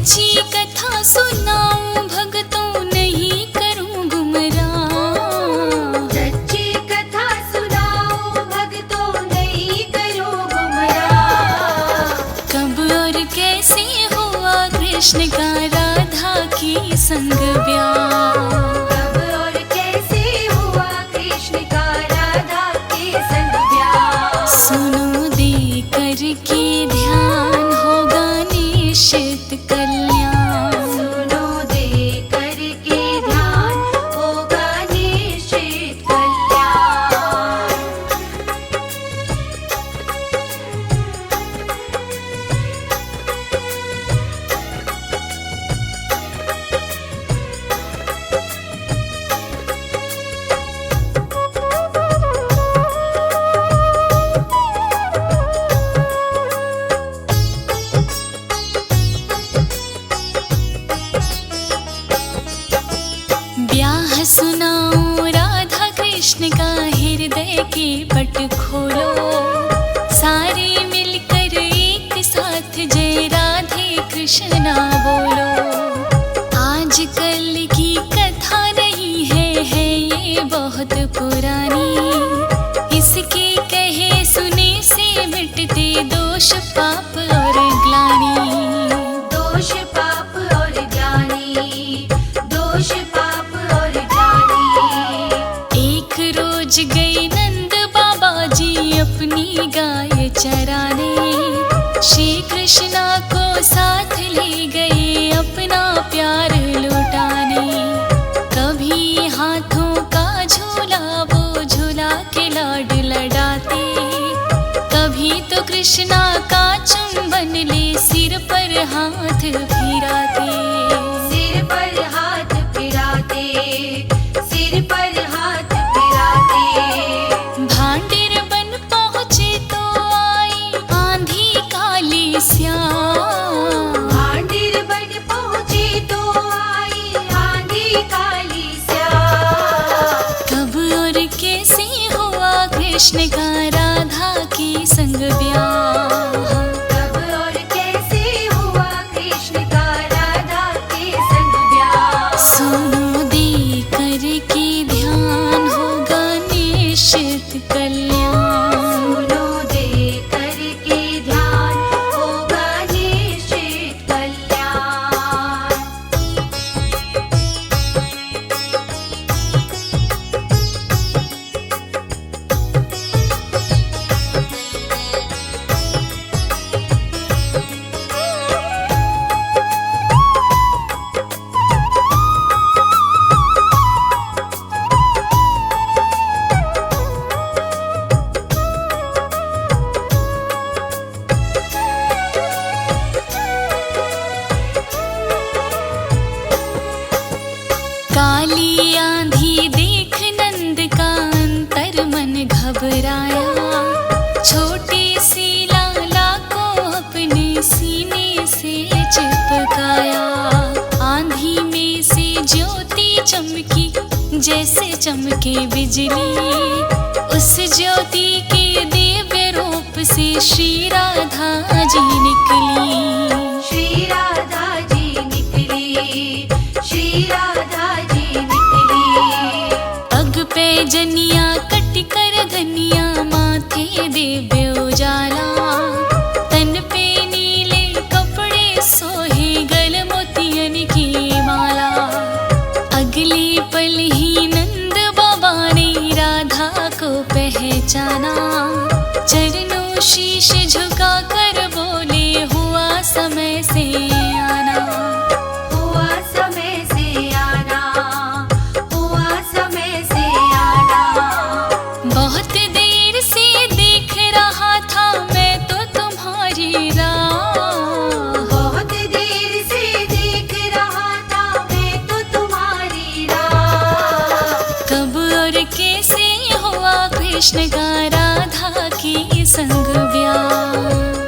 सच्ची कथा सुनाऊं भक्तों नहीं करूं गुमराह। सच्ची कथा सुनाऊं भक्तों नहीं करूं गुमराह। कब और कैसे हुआ कृष्ण का राधा की संग ब्याह। कब और कैसे हुआ कृष्ण का राधा के संग ब्याह। सुनो दे करके ध्यान होगा निश्चित कल्याण। सुनो दे करके ध्यान होगा निश्चित कल्याण। ब्याह सुनाऊं राधा कृष्ण का हृदय के पट खोलो। सारे मिलकर एक साथ जय राधे कृष्णा बोलो। आजकल की कथा नहीं है ये बहुत पुरानी। इसके कहे सुने से मिटते दोष पाप और ग्लानि। दोष पाप और ग्लानि। दोष पाप और ग्लानि। एक रोज गए नंद बाबा जी अपनी गाय चराने। श्री कृष्णा को साथ ले गए अपना प्यार लुटाने। कभी हाथों का झूला वो झूला के लाड लड़ाते। कभी तो कृष्णा का चुंबन ले सिर पर हाथ फिराते। सिर पर हाथ फिराते। सिर पर हाथ फिराते। भांडेर बन पहुँचे तो आई आंधी काली स्याह। भांडेर बन पहुँचे तो आई आंधी काली स्याह। कब और कैसे हुआ कृष्ण का राधा की संग ब्याह। कब और कैसे हुआ कृष्ण का राधा के संग ब्याह। सुनो दे करके ध्यान होगा निश्चित कल्याण। सुनो दे करके ध्यान होगा निश्चित कल्याण। काली आंधी देख नंद का अंतर मन घबराया। छोटे से लाला को अपने सीने से चिपकाया। आंधी में से ज्योति चमकी जैसे चमके बिजली। उस ज्योति के दिव्य रूप से श्री राधा जी निकली। श्री राधा जी निकली। श्री राधा जी निकली। पग पे जनिया कट कर धनिया माथे दिव्य उजाला। तन पे नीले कपड़े सोहे गल मोतियन की माला। अगले पल ही नंद बाबा ने राधा को पहचाना। चरणों शीश झुका कर बोले हुआ समय से आना। हुआ समय से आना। हुआ समय से आना। बहुत देर से देख रहा था मैं तो तुम्हारी राह। बहुत देर से देख रहा था मैं तो तुम्हारी राह। कब और कैसे हुआ कृष्ण का राधा की संग ब्याह।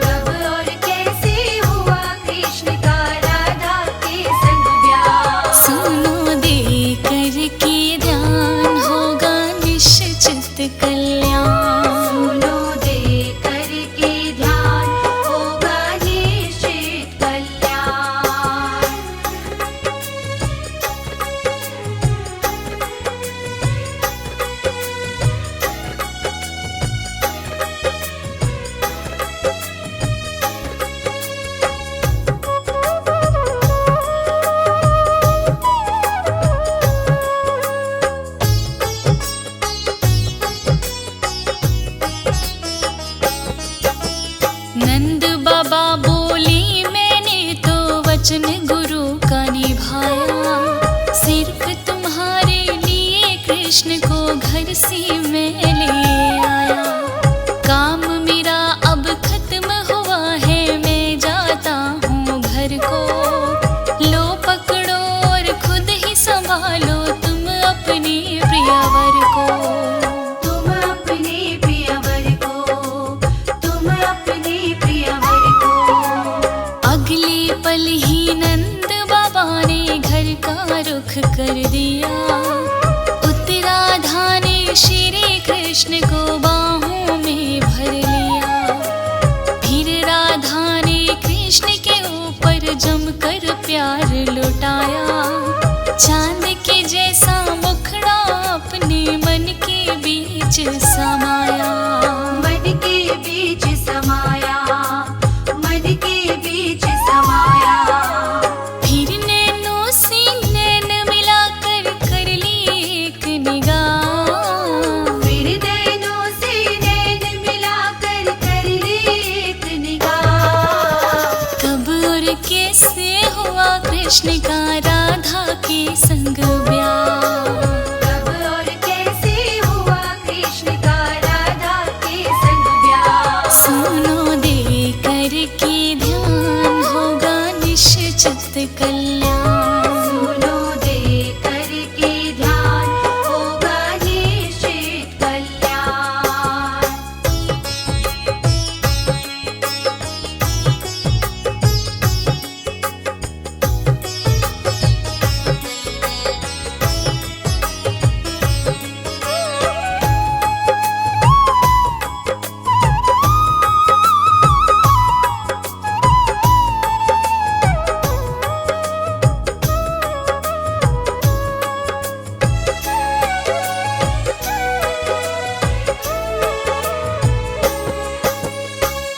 कब और कैसे हुआ कृष्ण का राधा के संग ब्याह। सुनो दे करके ध्यान होगा निश्चित कल्याण। सुनो दे करके ध्यान होगा निश्चित कल्याण। तुलसी मैं ले आया। काम मेरा अब खत्म हुआ है, मैं जाता हूँ घर को। लो पकड़ो और खुद ही संभालो तुम अपने प्रियवर को। तुम अपने प्रियवर को, तुम अपने प्रियवर को। अगले पल ही नंद बाबा ने घर का रुख कर दिया। उत्तराधा ने श्री कृष्ण को बाहों में भर लिया। फिर राधा ने कृष्ण के ऊपर जमकर प्यार लुटाया। चांद के जैसा मुखड़ा अपने मन के बीच समाया। मन के बीच समाया, मन के बीच समाया। फिर नैनों से नैन मिलाकर कर ली एक निगाह। फिर नैनों से नैन मिलाकर कर ली एक निगाह। कब और कैसे हुआ कृष्ण का राधा के संग ब्याह। कब और कैसे हुआ कृष्ण का राधा के संग ब्याह। सुनो दे कर के ध्यान होगा निश्चित कल्याण। सुनो दे करके ध्यान होगा निश्चित कल्याण।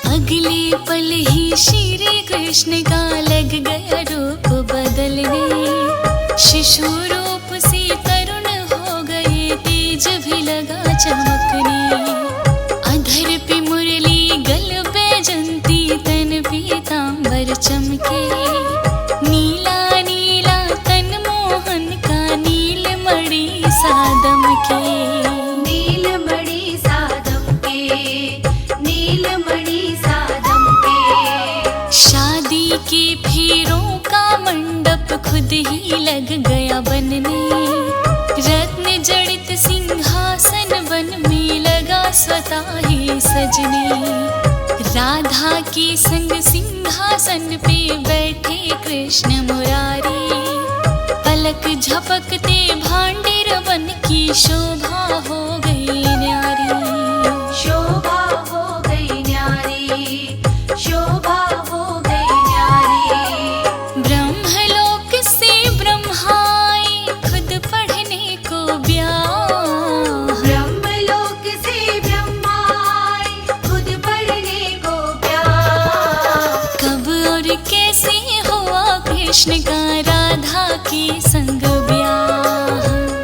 अगले पल ही श्री कृष्ण का लग गया रूप बदलने। शिशु रूप से तरुण हो गए, तेज भी लगा चमकने। अधर पे मुरली गल बैजंती, तन पीतांबर चमके। नीला नीला तन मोहन का नीलमणि सादम के। नीलमणि सादम के, नीलमणि सादम के। शादी के फेरों का मंडप खुद ही लग गया बनने। रत्न जड़ित सिंहासन वन में लगा स्वतः ही सजने। राधा के संग सिंहासन पे बैठे कृष्ण मुरारी। पलक झपकते भांडेर बन की शोभा हो गई न्यारी। शोभा हो गई न्यारी, शोभा हो गई न्यारी। ब्रह्मलोक से ब्रह्मा आए, खुद पढ़ने को ब्याह। ब्रह्मलोक से ब्रह्मा आए, खुद पढ़ने को प्यार। कब और कैसे हुआ कृष्ण का राधा के संग ब्याह।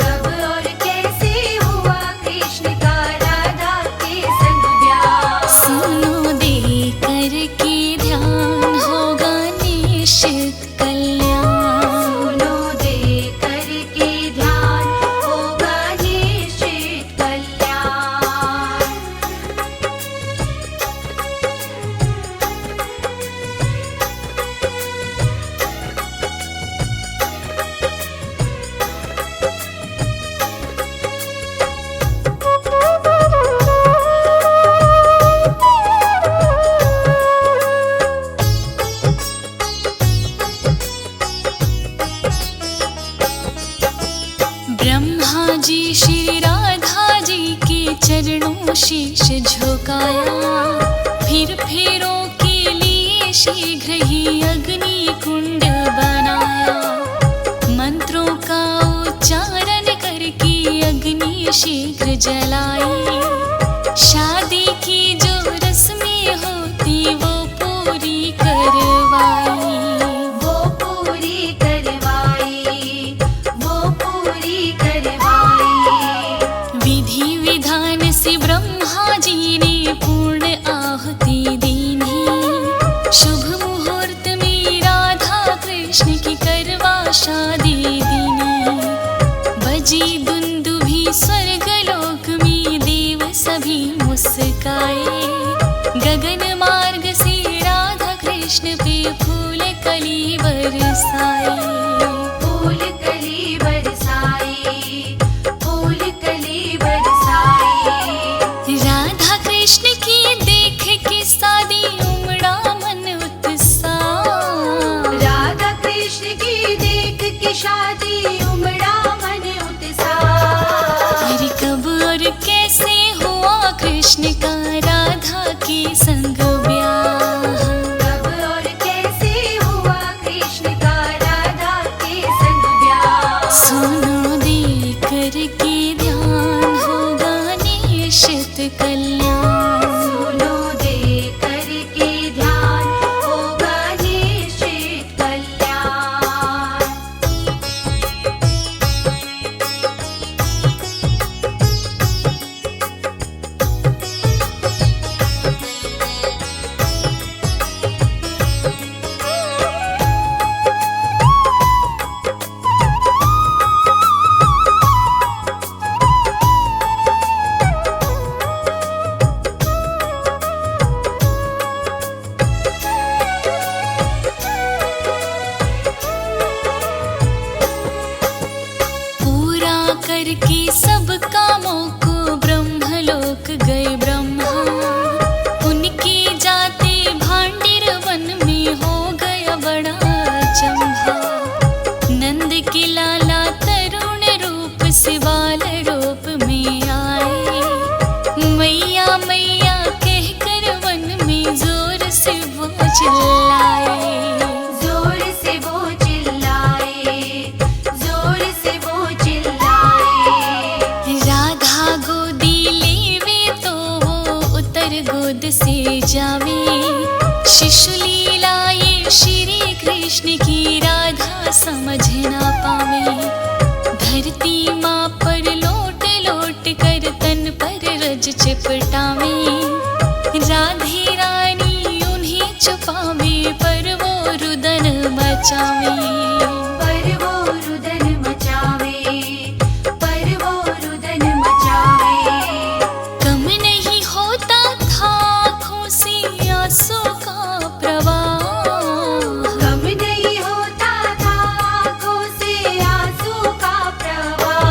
कब और कैसे हुआ कृष्ण का राधा के संग ब्याह। सुनो दे कर के ध्यान होगा निश्चित कल्याण। सुनो दे करके ध्यान होगा निश्चित कल्याण। ब्रह्मा जी श्री राधा जी के चरणों शीश झुकाया। फिर फेरों के लिए शीघ्र ही अग्नि कुंड बनाया। मंत्रों का उच्चारण करके अग्नि शीघ्र जलाई। शादी की जो रस्में होती वो पूरी करवाई। वो पूरी करवाई, वो पूरी करवाई। विधि विधान से ब्रह्मा जी ने पूर्ण आहुति दीनी। शुभ मुहूर्त में राधा कृष्ण की करवा शादी दीनी। बजी दुंदुभी स्वर्ग लोक कली बरसाई। फूल कली बरसाई, फूल कली बरसाई। राधा कृष्ण की देख के शादी उमड़ा मन उत्साह। राधा कृष्ण की देख के शादी उमड़ा मन उत्साह। अरे कब और कैसे हुआ कृष्ण का राधा के संग ब्याह। कब और कैसे हुआ कृष्ण का राधा के संग ब्याह। सुनो दे करके ध्यान होगा निश्चित कल्याण। सुनो दे करके ध्यान होगा निश्चित कल्याण। पूरा करके सब कामों को ब्रह्मलोक गए ब्रह्मा। उनके जाते भांडिर वन में हो गया बड़ा चंभा। नंद के लाला तरुण रूप से बाल रूप में आए। मैया मैया कहकर वन में जोर से वो चिल्लाए। जोर से वो चिल्लाए, जोर से वो चिल्लाए। राधा गोदी लेवे तो वो उतर गोद से जावे। शिशु लीला ये श्री कृष्ण की राधा समझ ना पावे। धरती माँ पर लोट लोट कर तन पर रज चिपटावे। राधे रानी उन्हें छुपावे पर वो रुदन मचावे। पर वो रुदन मचावे, पर वो रुदन मचावे। कम नहीं होता था आँखों से आंसू का प्रवाह। कम नहीं होता था आँखों से आंसू का प्रवाह।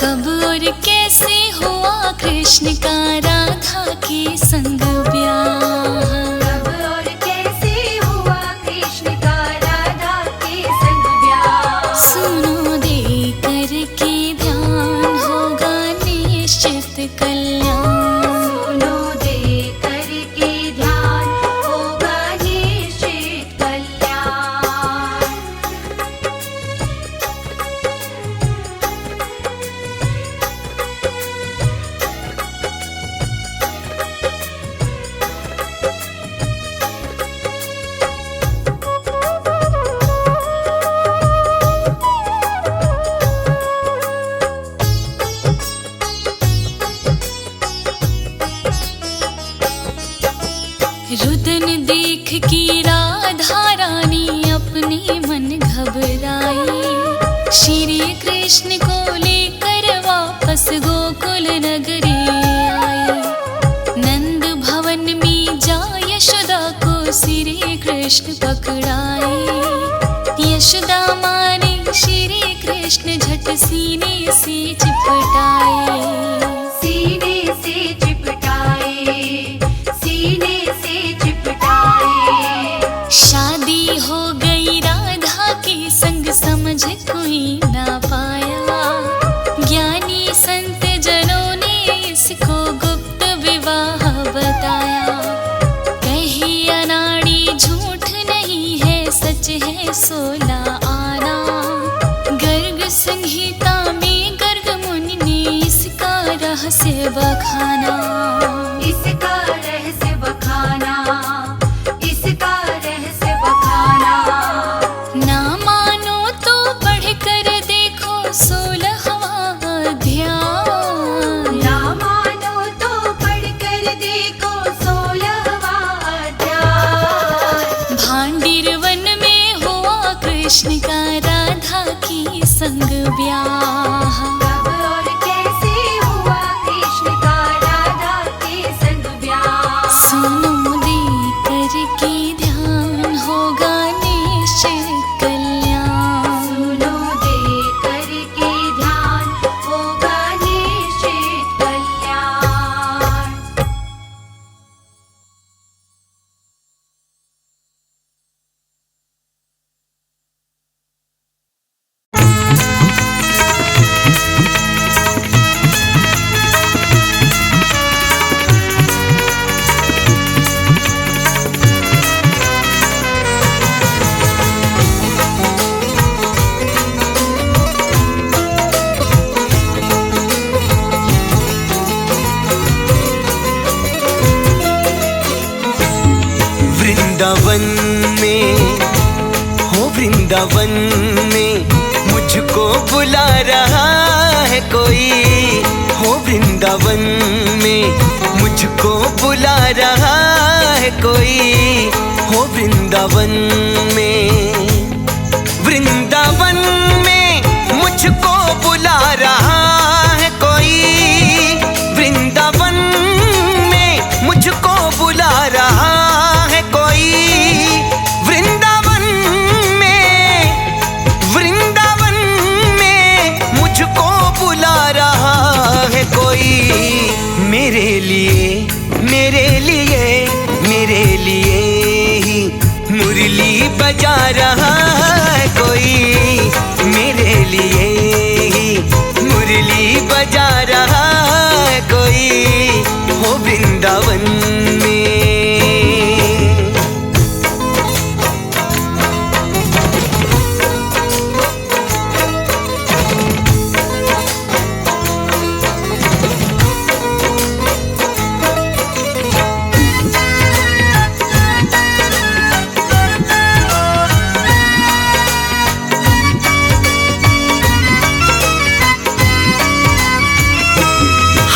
कब और कैसे हुआ कृष्ण का राधा के संग ब्याह। कब और कैसे हुआ कृष्ण का राधा के संग ब्याह। सुनो दे करके ध्यान होगा निश्चित कल्याण। सुनो दे करके ध्यान होगा निश्चित कल्याण। रुदन देख के राधा रानी अपने मन घबराई। श्री कृष्ण को लेकर वापस गोकुल नगरी आई। नंद भवन में जा यशोदा को श्री कृष्ण पकड़ाए। यशोदा माँ ने श्री कृष्ण झट सीने से चिपटाए। सीने से चिपटाए, सीने से चिपटाए। शादी हो गई राधा के संग समझ कोई ना पाया। ज्ञानी संत जनों ने इसको गुप्त विवाह बताया। कहे अनाड़ी झूठ नहीं है सच है 16 आना। गर्ग संहिता में गर्ग मुनि ने इसका रहस्य बखाना। इसका रहस्य बखाना, इसका रहस्य बखाना। ना मानो तो पढ़ कर देखो 16वां अध्याय। ना मानो तो पढ़ कर देखो 16वां अध्याय। भांडिर वन में हुआ कृष्ण का राधा की संग ब्याह। कब और कैसे हुआ कृष्ण का राधा में, हो वृंदावन में मुझको बुला रहा है कोई, हो वृंदावन में मुझको बुला रहा है कोई, हो वृंदावन में, वृंदावन में मुझको बुला रहा है कोई, वृंदावन में मुझको बुला रहा है कोई, वृंदावन में मुझको बुला रहा है कोई, मेरे लिए मेरे लिए मेरे लिए ही मुरली बजा रहा है कोई, मेरे लिए ही मुरली बजा रहा है कोई, हो वृंदावन में।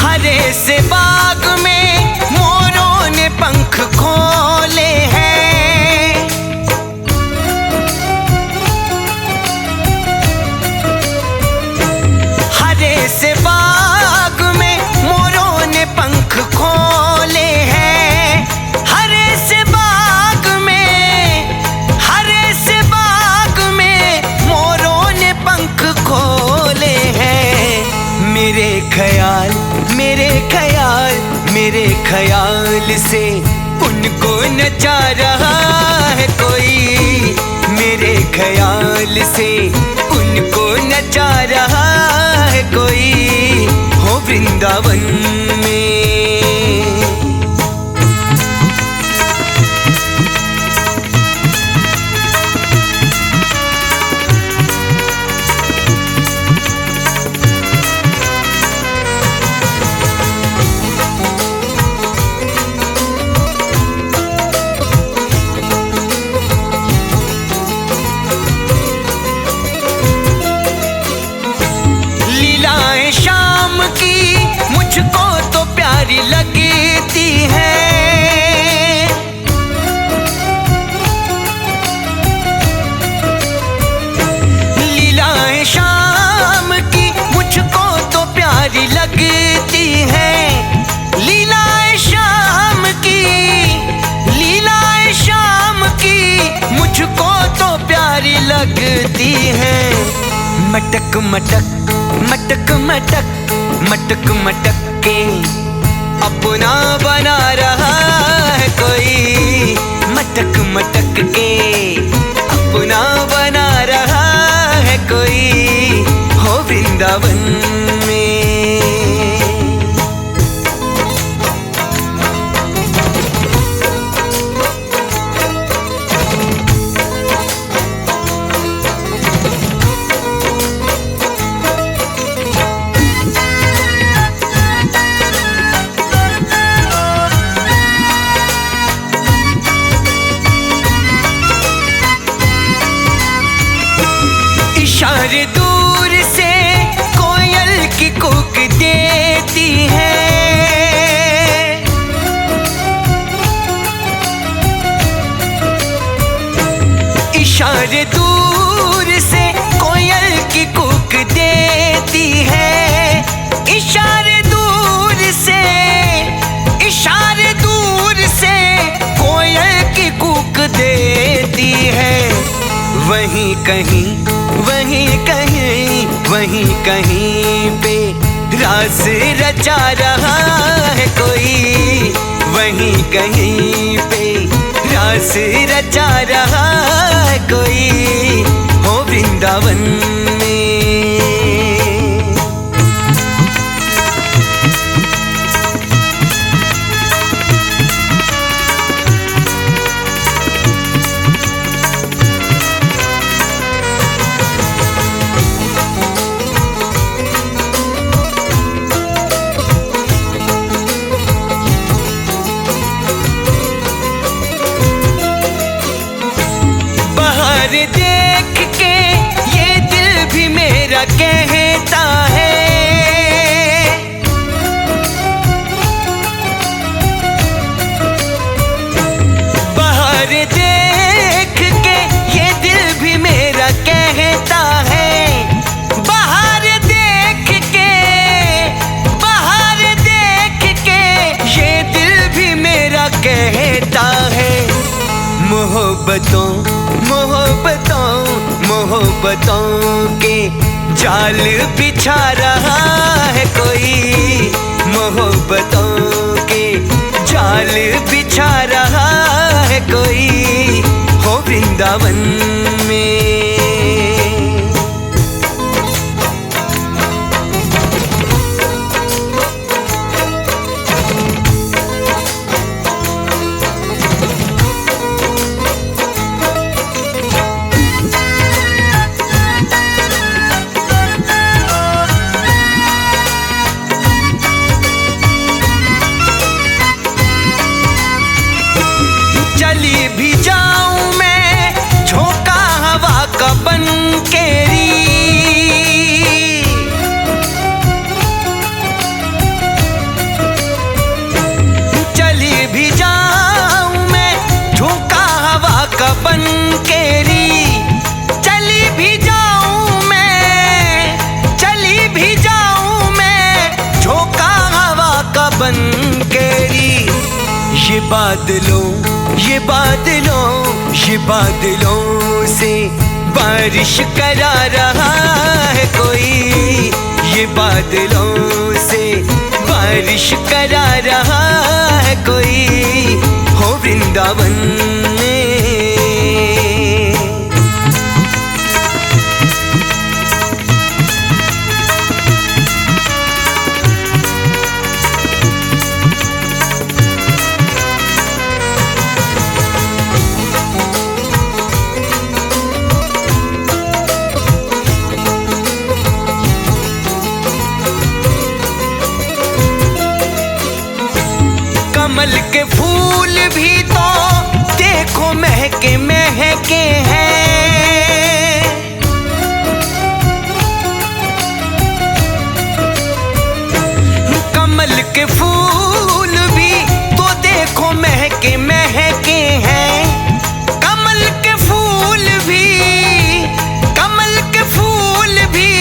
हरे से बाग में मोरों ने पंख खोले हैं, हरे से बाग में मोरों ने पंख खोले हैं, हरे से बाग में, हरे से बाग में मोरों ने पंख खोले हैं, मेरे ख्याल मेरे ख्याल मेरे ख्याल से उनको नचा रहा है कोई, मेरे ख्याल से उनको नचा रहा है कोई, हो वृंदावन में। लीलाएं शाम की मुझको तो प्यारी लगती है, लीलाएं शाम की मुझको तो प्यारी लगती है, लीलाएं शाम की, लीलाएं शाम की मुझको तो प्यारी लगती है, मटक मटक मटक मटक मटक मटक के अपना बना रहा है कोई, मटक मटक के अपना बना रहा है कोई, हो वृंदावन में। इशारे दूर से कोयल की कूक देती है, इशारे दूर से कोयल की कूक देती है, इशारे दूर से, इशारे दूर से कोयल की कूक देती है, वहीं कहीं वहीं कहीं वहीं कहीं पे रास रचा रहा है कोई, वहीं कहीं पे रास रचा रहा है कोई, हो वृंदावन में। बाहर देख के ये दिल भी मेरा कहता है, बाहर देख के ये दिल भी मेरा कहता है, बाहर देख के ये दिल भी मेरा कहता है। मोहब्बतों मोहब्बतों मोहब्बतों के जाल बिछा रहा है कोई, मोहब्बतों के जाल बिछा रहा है कोई, हो वृंदावन में। चली भी जाऊं मैं झोंका हवा का बनकेरी, चली भी जाऊं मैं झोंका हवा का बनकेरी, चली भी जाऊं मैं झोंका हवा का बनकेरी। ये बादलों से बारिश करा रहा है कोई, ये बादलों से बारिश करा रहा है कोई, हो वृंदावन में। कमल के फूल भी तो देखो महके महके हैं, कमल के फूल भी तो देखो महके महके हैं, कमल के फूल भी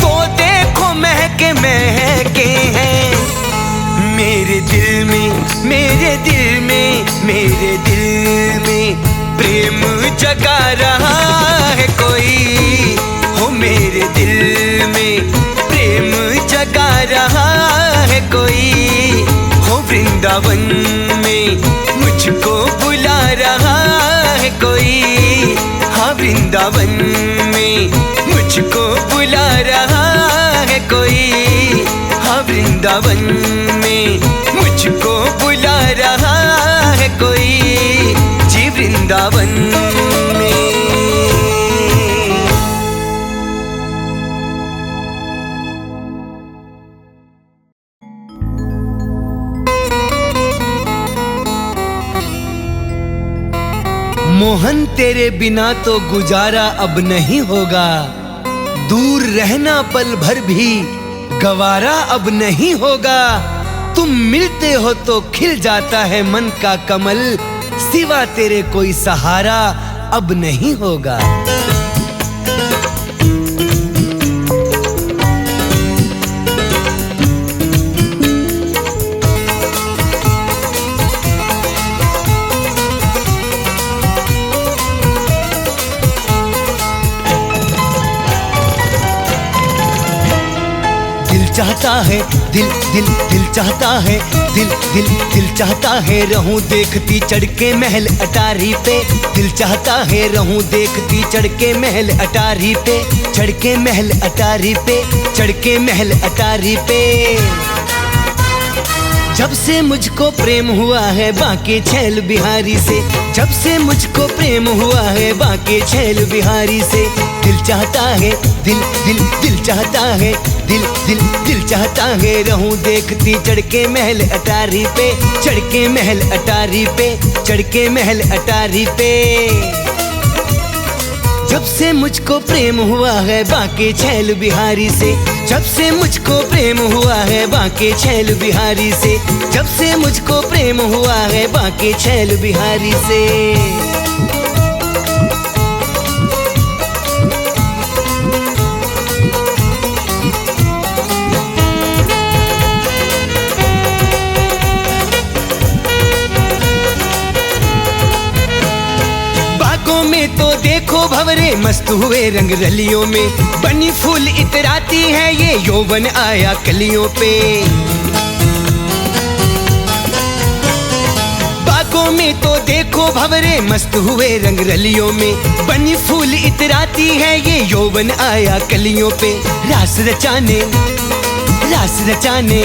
तो देखो महके महके हैं। मेरे दिल में प्रेम जगा रहा है कोई, हो मेरे दिल में प्रेम जगा रहा है कोई, हो वृंदावन में मुझको बुला रहा है कोई, हाँ वृंदावन में मुझको बुला रहा है कोई, हाँ वृंदावन में मुझको बुला रहा है कोई, जी वृंदावन में। मोहन तेरे बिना तो गुजारा अब नहीं होगा, दूर रहना पल भर भी गवारा अब नहीं होगा, तुम मिलते हो तो खिल जाता है मन का कमल, सिवा तेरे कोई सहारा अब नहीं होगा। चाहता है दिल चाहता है दिल चाहता है रहूं देखती चढ़ के महल अटारी पे, दिल चाहता है रहूं देखती चढ़ के महल अटारी पे, चढ़ के महल अटारी पे, चढ़ के महल अटारी पे। जब से मुझको प्रेम हुआ है बांके छैल बिहारी से, जब से मुझको प्रेम हुआ है बांके छैल बिहारी से, दिल चाहता है दिल चाहता है दिल चाहता है रहूं देखती चढ़ के महल अटारी पे, चढ़ के महल अटारी पे, चढ़ के महल अटारी पे। जब से मुझको प्रेम हुआ है बाके छैल बिहारी से, जब से मुझको प्रेम हुआ है बाके छैल बिहारी से, जब से मुझको प्रेम हुआ है बाके छैल बिहारी से। में तो देखो भंवरे मस्त हुए रंग रलियों में, बनी फूल इतराती है ये यौवन आया कलियों पे। बागों में तो देखो भंवरे मस्त हुए रंग रलियों में, बनी फूल इतराती है ये यौवन आया कलियों पे। रास रचाने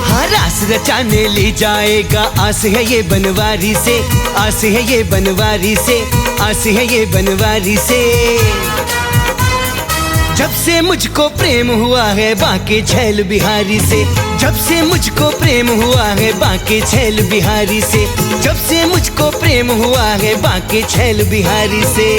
हाँ रास रचाने ले जाएगा, आस है ये बनवारी से, आस है ये बनवारी से, आस है ये बनवारी से। जब से मुझको प्रेम हुआ है बाके छैल बिहारी से, जब से मुझको प्रेम हुआ है बाके छैल बिहारी से, जब से मुझको प्रेम हुआ है बाके छैल बिहारी से।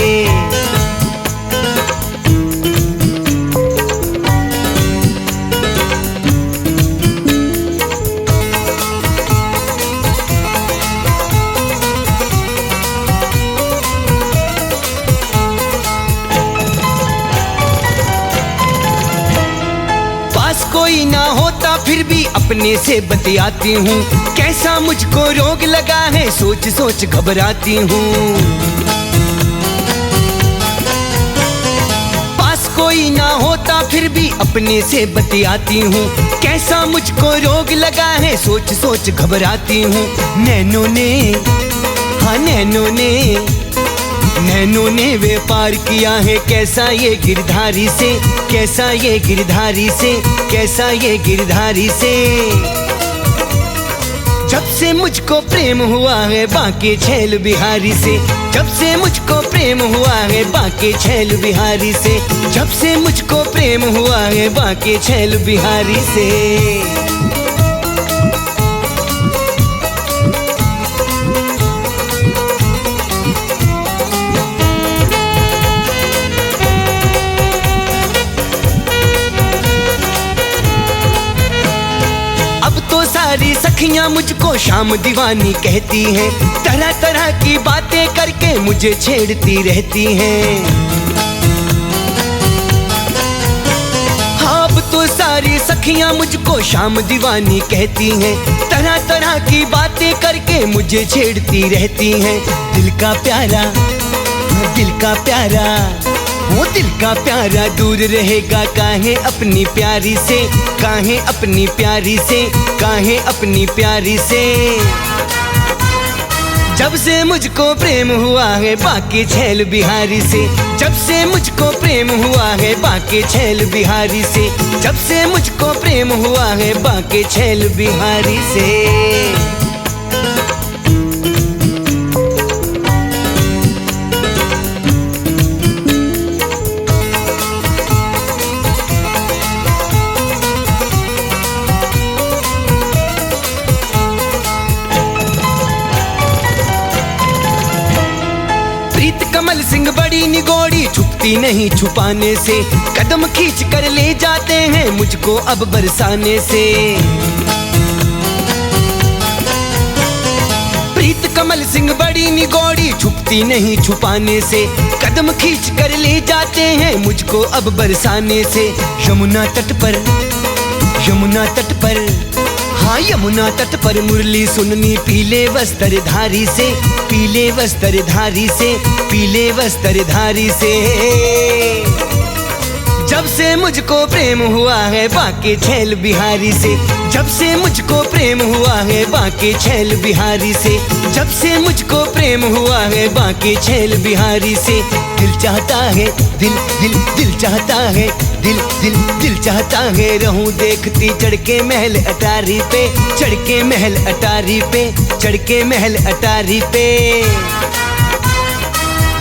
कोई ना होता फिर भी अपने से बतियाती हूँ, कैसा मुझको रोग लगा है सोच सोच घबराती हूँ। पास कोई ना होता फिर भी अपने से बतियाती हूँ, कैसा मुझको रोग लगा है सोच सोच घबराती हूँ। नैनों ने हाँ नैनों ने व्यापार किया है कैसा ये गिरधारी से, कैसा ये गिरधारी से, कैसा ये गिरधारी से। जब से मुझको प्रेम हुआ है बाके छैल बिहारी से, जब से मुझको प्रेम हुआ है बाके छैल बिहारी से, जब से मुझको प्रेम हुआ है बाके छैल बिहारी से। सारी सखियां मुझको शाम दीवानी कहती हैं, तरह तरह की बातें करके मुझे छेड़ती रहती हैं। हाँ अब तो सारी सखियां मुझको शाम दीवानी कहती हैं, तरह तरह की बातें करके मुझे छेड़ती रहती हैं। दिल का प्यारा वो दिल का प्यारा दूर रहेगा काहे अपनी प्यारी से, काहे अपनी प्यारी से, काहे अपनी प्यारी से। जब से मुझको प्रेम हुआ है बाके छैल बिहारी से, जब से मुझको प्रेम हुआ है बाके छैल बिहारी से, जब से मुझको प्रेम हुआ है बाके छैल बिहारी से। कमल सिंह बड़ी निगोड़ी छुपती नहीं छुपाने से, कदम खींच कर ले जाते हैं मुझको अब बरसाने से। प्रीत कमल सिंह बड़ी निगोड़ी छुपती नहीं छुपाने से, कदम खींच कर ले जाते हैं मुझको अब बरसाने से। यमुना तट पर मुरली सुननी पीले वस्त्रधारी से, पीले वस्त्रधारी से, पीले वस्त्रधारी से। जब से मुझको प्रेम हुआ है बाके छैल बिहारी से, जब से मुझको प्रेम हुआ है बाके छैल बिहारी से, जब से मुझको प्रेम हुआ है बाके छैल बिहारी से। दिल चाहता है दिल चाहता है दिल चाहता है रहूं देखती चढ़ के महल अटारी पे, चढ़ के महल अटारी पे, चढ़ के महल अटारी पे।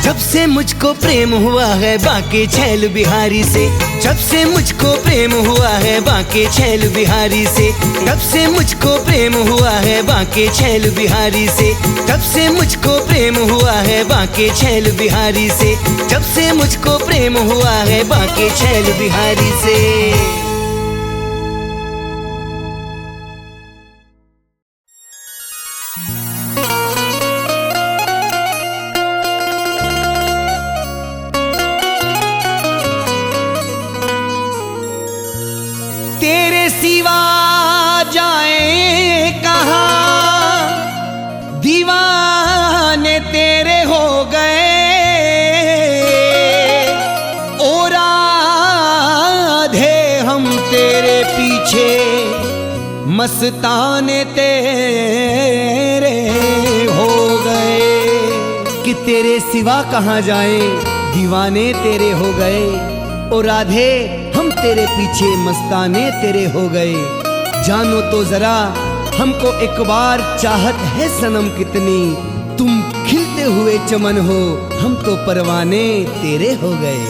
जब से मुझको प्रेम हुआ है बाके छैल बिहारी से, जब से मुझको प्रेम हुआ है बाके छैल बिहारी से, जब से मुझको प्रेम हुआ है बाके छैल बिहारी से, जब से मुझको प्रेम हुआ है बाके छैल बिहारी से, जब से मुझको प्रेम हुआ है बाके छैल बिहारी से। तेरे सिवा जाए कहाँ, दीवाने तेरे हो गए, ओ राधे हम तेरे पीछे मस्ताने तेरे हो गए। कि तेरे सिवा कहाँ जाए, दीवाने तेरे हो गए, ओ राधे हम तेरे पीछे मस्ताने तेरे हो गए। जानो तो जरा हमको एक बार चाहत है सनम कितनी, तुम खिलते हुए चमन हो, हम तो परवाने तेरे हो गए।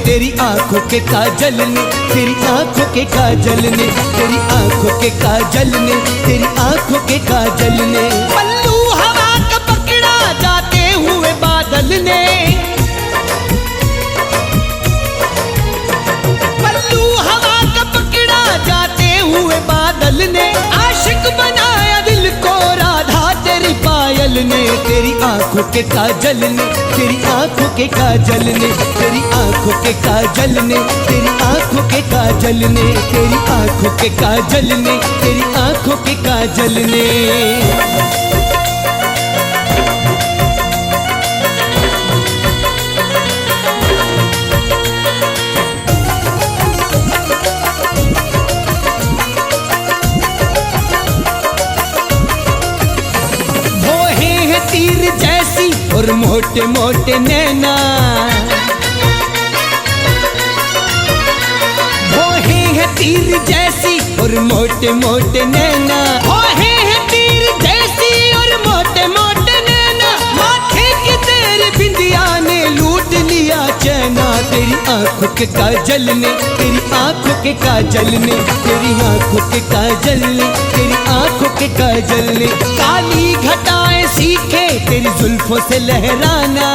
तेरी आंखों के काजल ने, तेरी आंखों के काजल ने, तेरी आंखों के काजल ने, तेरी आंखों के काजल ने, पल्लू हवा का पकड़ा जाते हुए बादल ने, पल्लू हवा का पकड़ा जाते हुए बादल ने, आशिक बनाया दिल को राधा तेरी पायल ने। तेरी आंखों के काजल ने, तेरी आंखों के काजल ने, तेरी आंखों के काजल ने, तेरी आंखों के काजल ने, तेरी आंखों के काजल ने, तेरी आंखों के काजल ने। तीर जैसी और मोटे मोटे नैना, भोहे है तीर जैसी और मोटे मोटे नैना, भोहे है तीर जैसी और मोटे मोटे नैना, माथे की तेरी बिंदिया ने लूट लिया चैना। तेरी आंखों के काजल ने, तेरी आंखों के काजल ने, तेरी आंखों के काजल ने, तेरी आंखों के काजल ने, काली घटाएं सीखे तेरी जुल्फों से लहराना,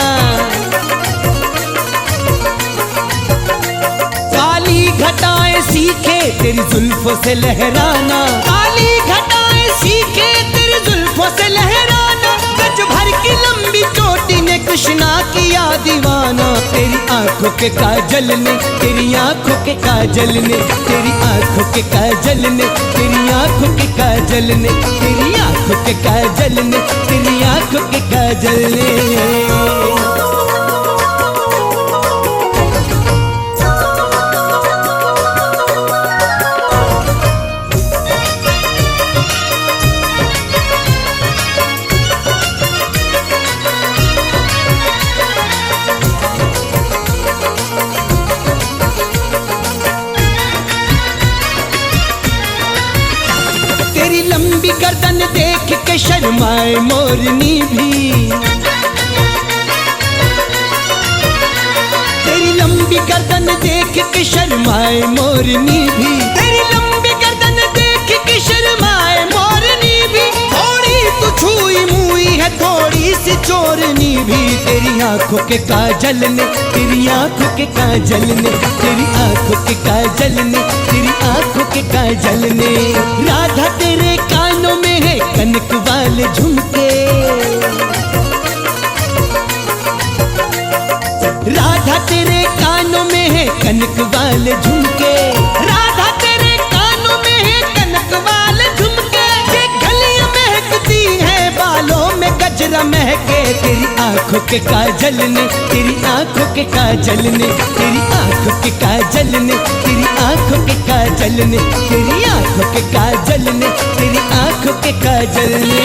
काली घटाएं सीखे तेरी जुल्फों से लहराना, काली घटाएं सीखे तेरी जुल्फों से लहराना, गज भर की लंबी चोटी ने कृष्णा किया दीवाना। तेरी आंखों के काजल ने, तेरी आंखों के काजल ने, तेरी आंखों के काजल ने, तेरी आंखों के काजल ने, तेरी आंखों के काजल ने, तेरी आंखों के काजल ने। तेरी लंबी गर्दन देख के शर्माए मोरनी भी, तेरी लंबी गर्दन देख के शर्माए मोरनी भी, तेरी लंबी गर्दन देख के शर्माए मोरनी भी, थोड़ी तू छुई मुई है थोड़ी सी चोरनी भी। तेरी आंखों के काजल ने, तेरी आंखों के काजल ने, तेरी आंखों के काजल ने, तेरी आंखों के काजल ने, राधा तेरे कानों में है कनक वाले झुमके, राधा तेरे कानों में है कनक वाले झुमके, राधा तेरे कानों में है कनक वाले झुमके। ये गलियां महकती है बालों में गजरा महके, तेरी आंखों के काजल ने, तेरी आंखों के काजल ने, तेरी आंखों के काजल ने, तेरी आंखों के काजल ने, तेरी आंखों के काजल ने, तेरी आंखों के काजल ने।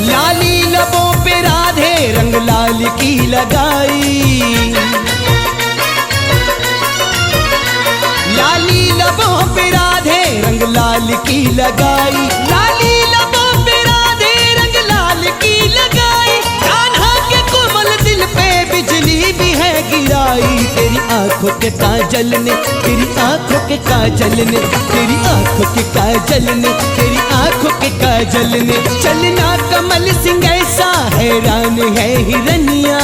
लाली लबों पे राधे रंग लाल की लगाई, लाली लबों पे राधे रंग लाल की लगाई, लाली लबों पे राधे रंग लाल की लगाई। कान्हा के कोमल दिल पे बिजली भी है गिराई, तेरी आंखों के काजल ने, तेरी आंखों के काजल ने, तेरी आंखों के काजल ने, तेरी आंखों के काजल ने। चलना कमल सिंह ऐसा हैरान है हिरनिया,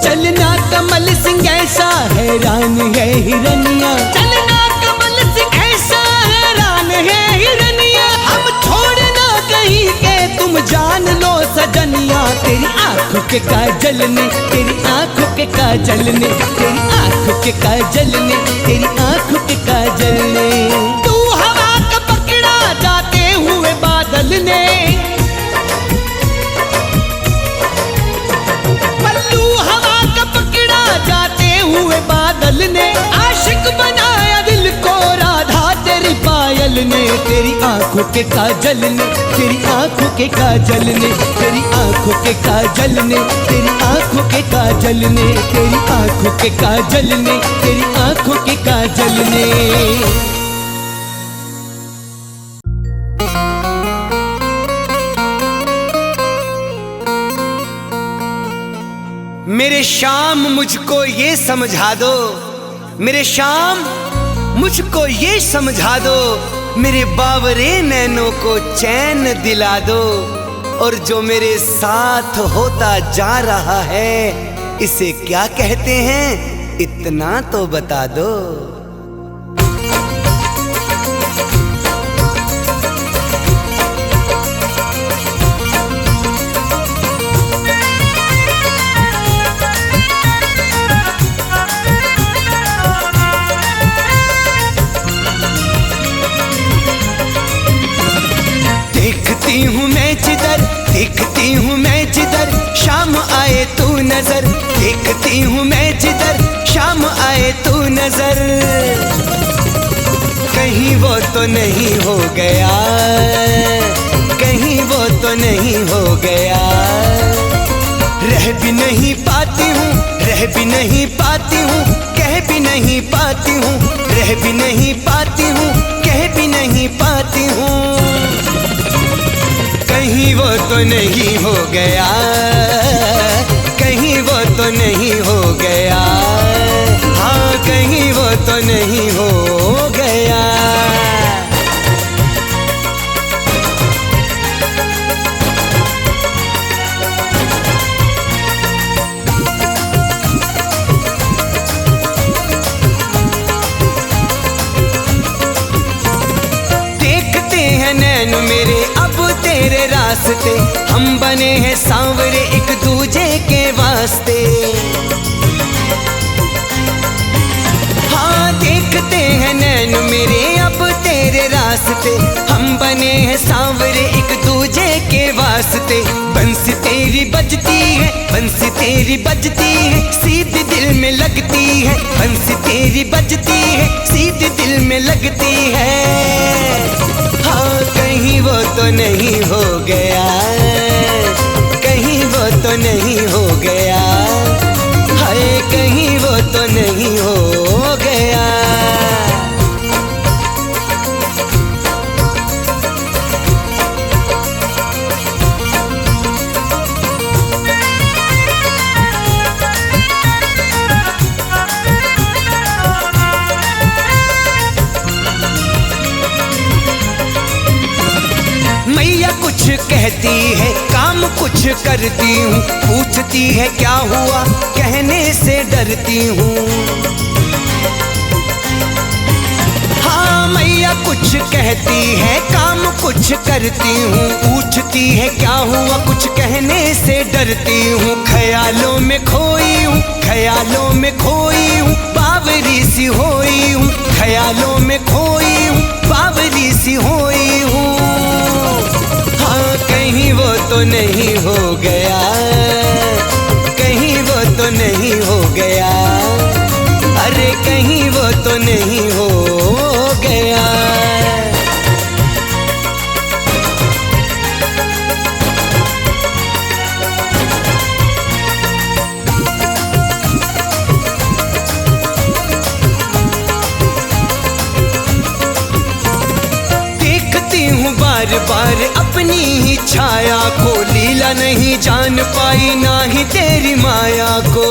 चलना कमल सिंह ऐसा हैरान है हिरनिया, चलना कमल सिंह ऐसा हैरान है हिरनिया। अब छोड़ना कहीं के तुम जान लो सजनिया, तेरी आंखों के काजल ने, तेरी आंखों के काजल ने, तेरी आंखों के काजल ने, तेरी आंखों के काजल ने। तू हवा का पकड़ा जाते हुए बादल ने, पल्लू हवा का पकड़ा जाते हुए बादल ने, आशिक बनाया दिल को राधा तेरी पायल ने। तेरी आंखों के काजल ने, तेरी आंखों के काजल ने, तेरी आंखों के काजल ने, तेरी आंखों के काजल ने, तेरी आंखों के काजल ने, तेरी आंखों के काजल ने। मेरे शाम मुझको ये समझा दो, मेरे शाम मुझको ये समझा दो, मेरे बावरे नैनों को चैन दिला दो। और जो मेरे साथ होता जा रहा है इसे क्या कहते हैं इतना तो बता दो। देखती हूँ मैं जिधर, देखती हूँ मैं जिधर, शाम आए तू नजर, देखती हूँ मैं जिधर, शाम आए तू नजर। कहीं वो तो नहीं हो गया, कहीं वो तो नहीं हो गया। रह भी नहीं पाती हूँ, रह भी नहीं पाती हूँ, कह भी नहीं पाती हूँ, रह भी नहीं पाती हूँ, कह भी नहीं पाती हूँ। कहीं वो तो नहीं हो गया, कहीं वो तो नहीं हो गया, हाँ कहीं वो तो नहीं हो गया। देखते हैं नैन मेरे अब तेरे रास्ते, हम बने हैं सांवरे एक दूजे के वास्ते। हाँ देखते हैं नैन मेरे अब तेरे रास्ते, हम बने हैं सांवरे एक दूजे के वास्ते। बंसी तेरी बजती है, बंसी तेरी बजती है, सीधी दिल में लगती है, बंसी तेरी बजती है, सीधी दिल में लगती है। हाँ कहीं वो तो नहीं हो गया, कहीं वो तो नहीं हो गया, हाय कहीं वो तो नहीं हो गया। मैया कुछ कहती है, काम कुछ कुछ करती हूँ, पूछती है क्या हुआ, कहने से डरती हूँ। हाँ मैया कुछ कहती है, काम कुछ करती हूँ, पूछती है क्या हुआ, कुछ कहने से डरती हूँ। ख्यालों में खोई हूँ, ख्यालों में खोई हूँ, बावरी सी होई हूँ, ख्यालों में खोई हूँ, बावरी सी होई हूँ। हाँ कहीं वो तो नहीं हो गया, कहीं वो तो नहीं हो गया, अरे कहीं वो तो नहीं हो गया। देखती हूँ बार बार अपनी ही छाया को, लीला नहीं जान पाई ना ही तेरी माया को।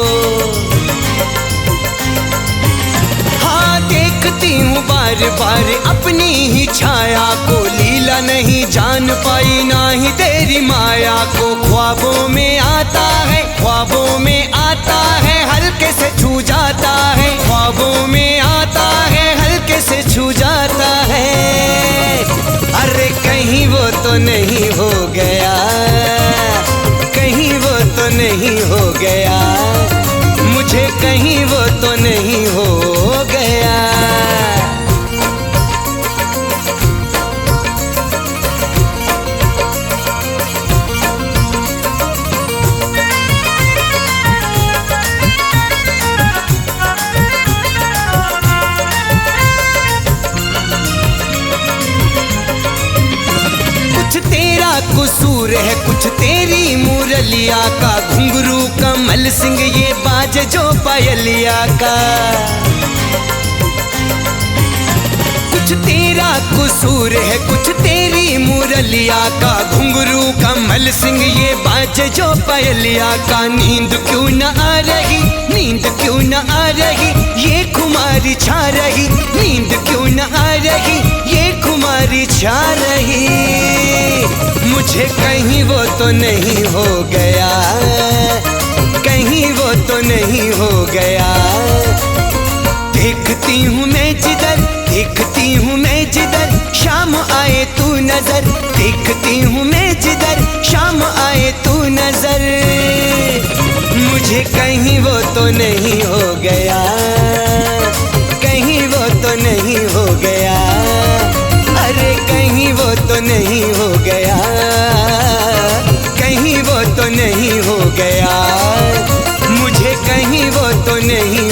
हाँ देखती हूँ बार बार अपनी ही छाया को, लीला नहीं जान पाई ना ही तेरी माया को। ख्वाबों में आता है, ख्वाबों में आता है, हल्के से छू जाता है, ख्वाबों में आता है, हल्के से छू जाता है। अरे कहीं वो तो नहीं हो गया, कहीं वो तो नहीं हो गया, मुझे कहीं वो तो नहीं हो गया। कुछ तेरा कसूर है, कुछ तेरी मुरलिया का, घुंघरू कमल सिंह ये बाज जो पायलिया का। कुछ तेरा कसूर है, कुछ तेरी मुरलिया का, घुंघरू कमल सिंह ये बाज जो पायलिया का। नींद क्यों न आ रही, नींद क्यों न आ रही, ये खुमारी छा रही, नींद क्यों न आ रही, ये खुमारी छा रही। मुझे कहीं वो तो नहीं हो गया, कहीं वो तो नहीं हो गया। देखती हूँ मैं जिधर, देखती हूँ मैं जिधर, शाम आए तू नजर, देखती हूँ मैं जिधर, शाम आए तू नजर। मुझे कहीं वो तो नहीं हो गया, कहीं वो तो नहीं हो गया, अरे कहीं वो तो नहीं हो गया, कहीं वो तो नहीं हो गया, मुझे कहीं वो तो नहीं